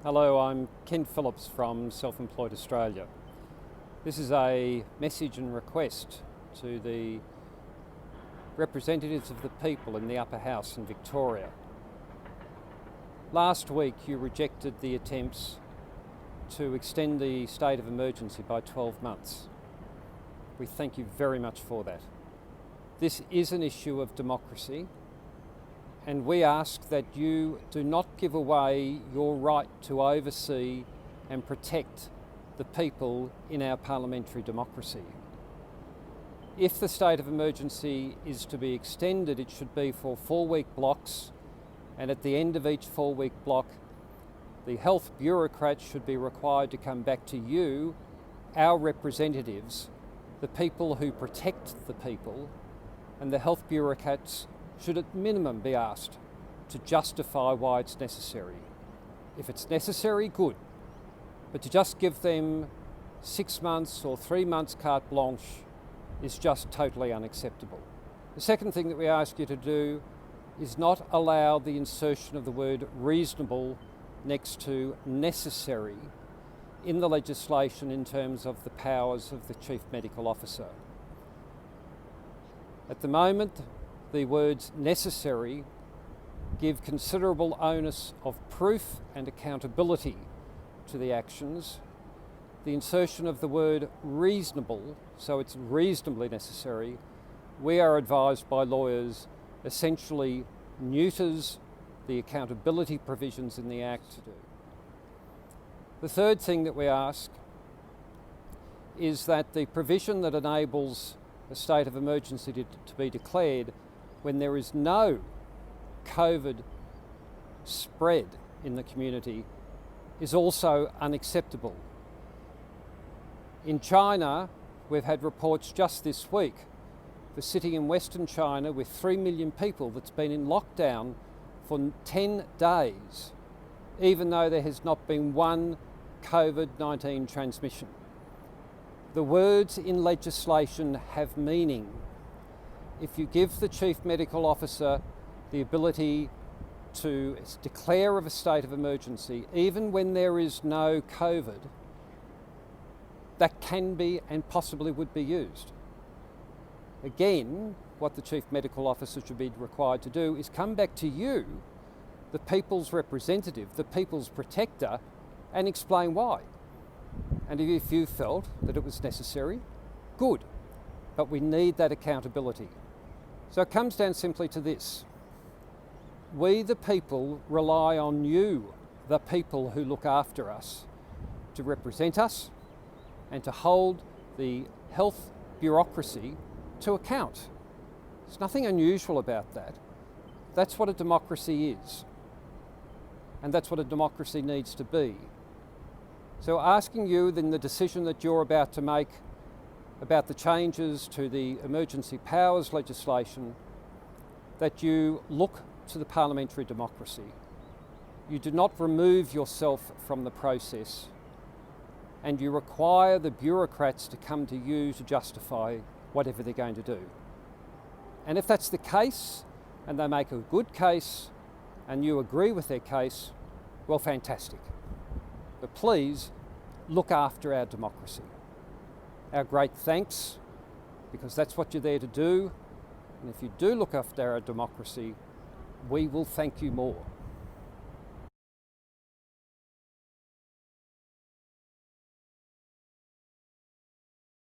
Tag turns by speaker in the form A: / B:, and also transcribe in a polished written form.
A: Hello, I'm Ken Phillips from Self-Employed Australia. This is a message and request to the representatives of the people in the upper house in Victoria. Last week you rejected the attempts to extend the state of emergency by 12 months. We thank you very much for that. This is an issue of democracy, and we ask that you do not give away your right to oversee and protect the people in our parliamentary democracy. If the state of emergency is to be extended, it should be for 4-week blocks, and at the end of each 4-week block, the health bureaucrats should be required to come back to you, our representatives, the people who protect the people, and the health bureaucrats should at minimum be asked to justify why it's necessary. If it's necessary, good. But to just give them 6 months or 3 months carte blanche is just totally unacceptable. The second thing that we ask you to do is not allow the insertion of the word reasonable next to necessary in the legislation in terms of the powers of the Chief Medical Officer. At the moment, the words necessary give considerable onus of proof and accountability to the actions. The insertion of the word reasonable, so it's reasonably necessary, we are advised by lawyers essentially neuters the accountability provisions in the Act. The third thing that we ask is that the provision that enables a state of emergency to be declared when there is no COVID spread in the community is also unacceptable. In China, we've had reports just this week of a city in Western China with 3 million people that's been in lockdown for 10 days, even though there has not been one COVID-19 transmission. The words in legislation have meaning. If you give the Chief Medical Officer the ability to declare of a state of emergency, even when there is no COVID, that can be and possibly would be used. Again, what the Chief Medical Officer should be required to do is come back to you, the people's representative, the people's protector, and explain why. And if you felt that it was necessary, good, but we need that accountability. So it comes down simply to this. We, the people, rely on you, the people who look after us, to represent us and to hold the health bureaucracy to account. There's nothing unusual about that. That's what a democracy is. And that's what a democracy needs to be. So asking you then the decision that you're about to make about the changes to the emergency powers legislation, that you look to the parliamentary democracy. You do not remove yourself from the process, and you require the bureaucrats to come to you to justify whatever they're going to do. And if that's the case, and they make a good case, and you agree with their case, well, fantastic. But please, look after our democracy. Our great thanks, because that's what you're there to do. And if you do look after our democracy, we will thank you more.